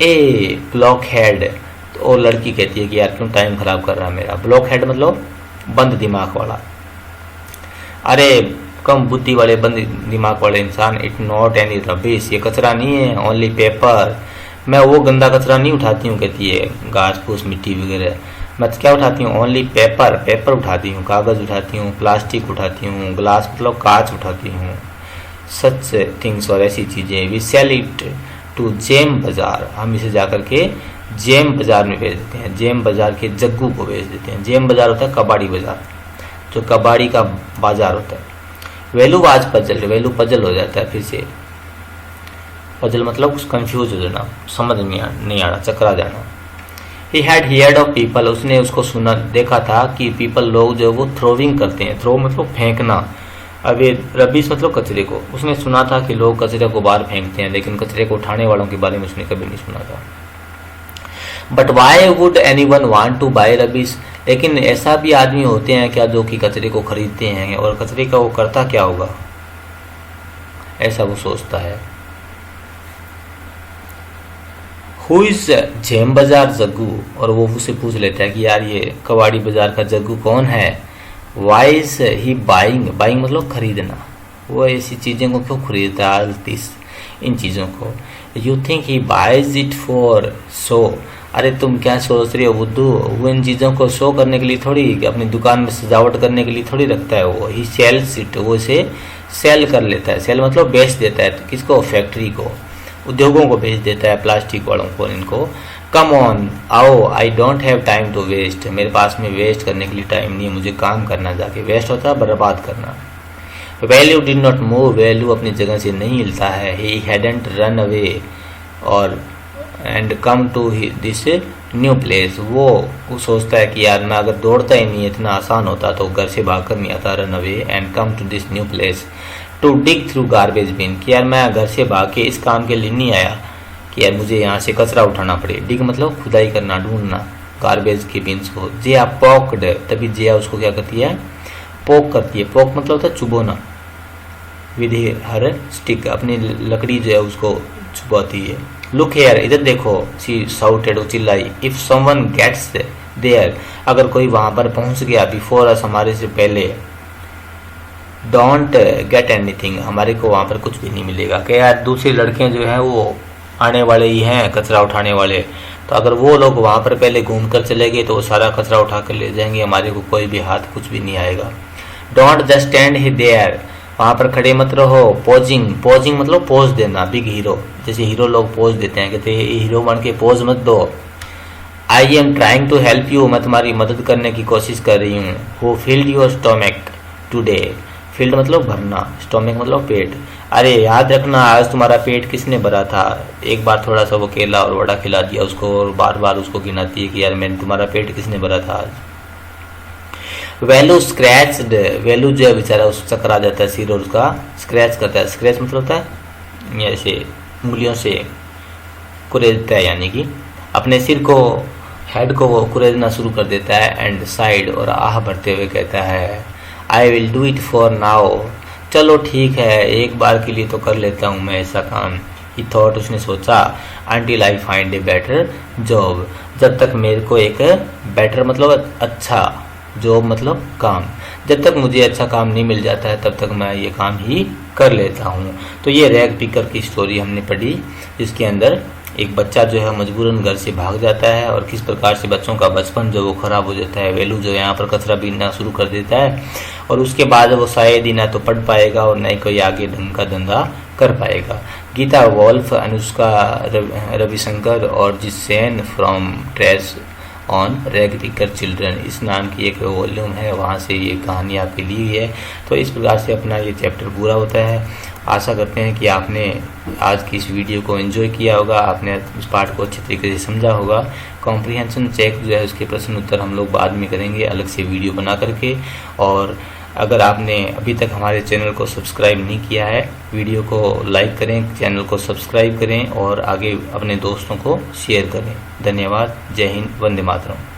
ए ब्लॉक हेड, तो लड़की कहती है कि यार क्यों टाइम खराब कर रहा है मेरा। ब्लॉक हेड मतलब बंद दिमाग वाला, अरे कम बुद्धि वाले, बंद दिमाग वाले इंसान। इट नॉट एनी रबिश, ये कचरा नहीं है, ओनली पेपर, मैं वो गंदा कचरा नहीं उठाती हूँ, कहती है घास फूस मिट्टी वगैरह, मैं क्या उठाती हूँ, ओनली पेपर, पेपर उठाती हूँ, कागज़ उठाती हूँ, प्लास्टिक उठाती हूँ, ग्लास मतलब कांच उठाती हूँ, सच थिंग्स, और ऐसी चीज़ें। We sell it to Gem Bazaar, हम इसे जा करके जेम बाज़ार में भेज देते हैं, जेम बाज़ार के जग्गू को भेज देते हैं। जेम बाज़ार होता है कबाड़ी बाज़ार, जो कबाड़ी का बाजार होता है। Value was puzzle, value puzzle हो जाता है, फिर से पजल मतलब कंफ्यूज हो जाना, समझ नहीं आना, चकरा जाना। He had heard of people, उसने उसको सुना देखा था कि पीपल लोग जो वो थ्रोविंग करते हैं, थ्रो मतलब फेंकना, अवे रबिश मतलब कचरे को। उसने सुना था कि लोग कचरे को बाहर फेंकते हैं, लेकिन कचरे को उठाने वालों के बारे में उसने कभी नहीं सुना था। But why would anyone want to buy rubbish, लेकिन ऐसा भी आदमी होते हैं क्या जो कि कचरे को खरीदते हैं, और कचरे का वो करता क्या होगा, ऐसा वो सोचता है। हु इज जेम बाजार जग्गू, और वो उससे पूछ लेता है कि यार ये कबाड़ी बाजार का जग्गू कौन है। Why is he buying, buying मतलब खरीदना, वो ऐसी चीज़ों को क्यों खरीदता है, इन चीज़ों को। You think he buys it for show, अरे तुम क्या सोच रहे हो बुद्धू, वो इन चीज़ों को शो करने के लिए थोड़ी, अपनी दुकान में सजावट करने के लिए थोड़ी रखता है वो। ही सेल्स इट, वो इसे सेल कर लेता है, सेल मतलब बेच देता है। तो किसको, फैक्ट्री को, उद्योगों को बेच देता है, प्लास्टिक वालों को, इनको। कम ऑन आओ, I don't have time to waste, मेरे पास में वेस्ट करने के लिए टाइम नहीं है, मुझे काम करना जाके। वेस्ट होता है बर्बाद करना। Velu did not move, Velu अपनी जगह से नहीं हिलता है। ही हैडंट रन अवे और and come to this new place, वो सोचता है कि यार मैं अगर दौड़ता ही नहीं, इतना आसान होता तो घर से भाग कर नहीं आता, run away and come to this new place to dig through garbage bin, कि यार मैं घर से भाग के इस काम के लिए नहीं आया कि यार मुझे यहाँ से कचरा उठाना पड़े। डिग मतलब खुदाई करना, ढूंढना, गार्बेज के बिन्स को। जिया पॉक्ड, तभी जिया उसको क्या करती है, पोक करती है। पोक मतलब होता है चुबोना, विद हर स्टिक, अपनी लकड़ी जो है उसको चुबाती है। लुक हेयर, इधर देखो, सी साउटेड, वो चिल्लाई। इफ समवन गेट्स देयर, अगर कोई वहां पर पहुंच गया, बिफोर अस, हमारे से पहले, डोंट गेट एनीथिंग, हमारे को वहां पर कुछ भी नहीं मिलेगा। कि यार दूसरी लड़कियां जो हैं वो आने वाले ही हैं कचरा उठाने वाले, तो अगर वो लोग वहां पर पहले घूम कर चले गए तो वो सारा कचरा उठा कर ले जाएंगे, हमारे को कोई भी हाथ कुछ भी नहीं आएगा। डोंट जस्ट स्टैंड ही देयर, वहां पर खड़े मत रहो। पोजिंग, पोजिंग मतलब पोज देना, बिग हीरो, जैसे हीरो लोग पोज देते हैं, कहते हैं हीरो बन के पोज मत दो। I am trying to help you, मैं तुम्हारी मदद करने की कोशिश कर रही हूँ। Who filled your stomach today, filled मतलब भरना, स्टोमक मतलब पेट। अरे याद रखना आज तुम्हारा पेट किसने भरा था। एक बार थोड़ा सा वो केला और वड़ा खिला दिया उसको, और बार बार उसको गिनाती है कि यार मैंने तुम्हारा पेट किसने भरा था आज। वैल्यू स्क्रैच्ड, वैल्यू जो है बेचारा उस चक्कर आ जाता है, सिर और उसका स्क्रैच करता है। स्क्रैच मतलब होता है ऐसे उंगलियों से कुरेदता है, यानी कि अपने सिर को, हेड को वो कुरेदना शुरू कर देता है। एंड साइड, और आह भरते हुए कहता है I will do it for now, चलो ठीक है एक बार के लिए तो कर लेता हूँ मैं ऐसा काम। ही थॉट, उसने सोचा, until I find a better job, जब तक मेरे को एक बेटर मतलब अच्छा, जॉब मतलब काम, जब तक मुझे अच्छा काम नहीं मिल जाता है तब तक मैं ये काम ही कर लेता हूँ। तो ये रैग पिकर की स्टोरी हमने पढ़ी, जिसके अंदर एक बच्चा जो है मजबूरन घर से भाग जाता है, और किस प्रकार से बच्चों का बचपन जो वो खराब हो जाता है। वैल्यू जो यहाँ पर कचरा बीनना शुरू कर देता है, और उसके बाद वो शायद ही ना तो पढ़ पाएगा और न ही कोई आगे ढंग का धंधा कर पाएगा। गीता वोल्फ, अनुष्का रविशंकर और जिसेन from trace on rag picker children, इस नाम की एक वॉल्यूम है, वहाँ से ये कहानी आपके लिए है। तो इस प्रकार से अपना ये चैप्टर पूरा होता है। आशा करते हैं कि आपने आज की इस वीडियो को एंजॉय किया होगा, आपने इस पाठ को अच्छे तरीके से समझा होगा। कॉम्प्रिहेंशन चेक जो है उसके प्रश्न उत्तर हम लोग बाद में करेंगे अलग से वीडियो बना करके। और अगर आपने अभी तक हमारे चैनल को सब्सक्राइब नहीं किया है, वीडियो को लाइक करें, चैनल को सब्सक्राइब करें और आगे अपने दोस्तों को शेयर करें। धन्यवाद। जय हिंद। वंदे मातरम।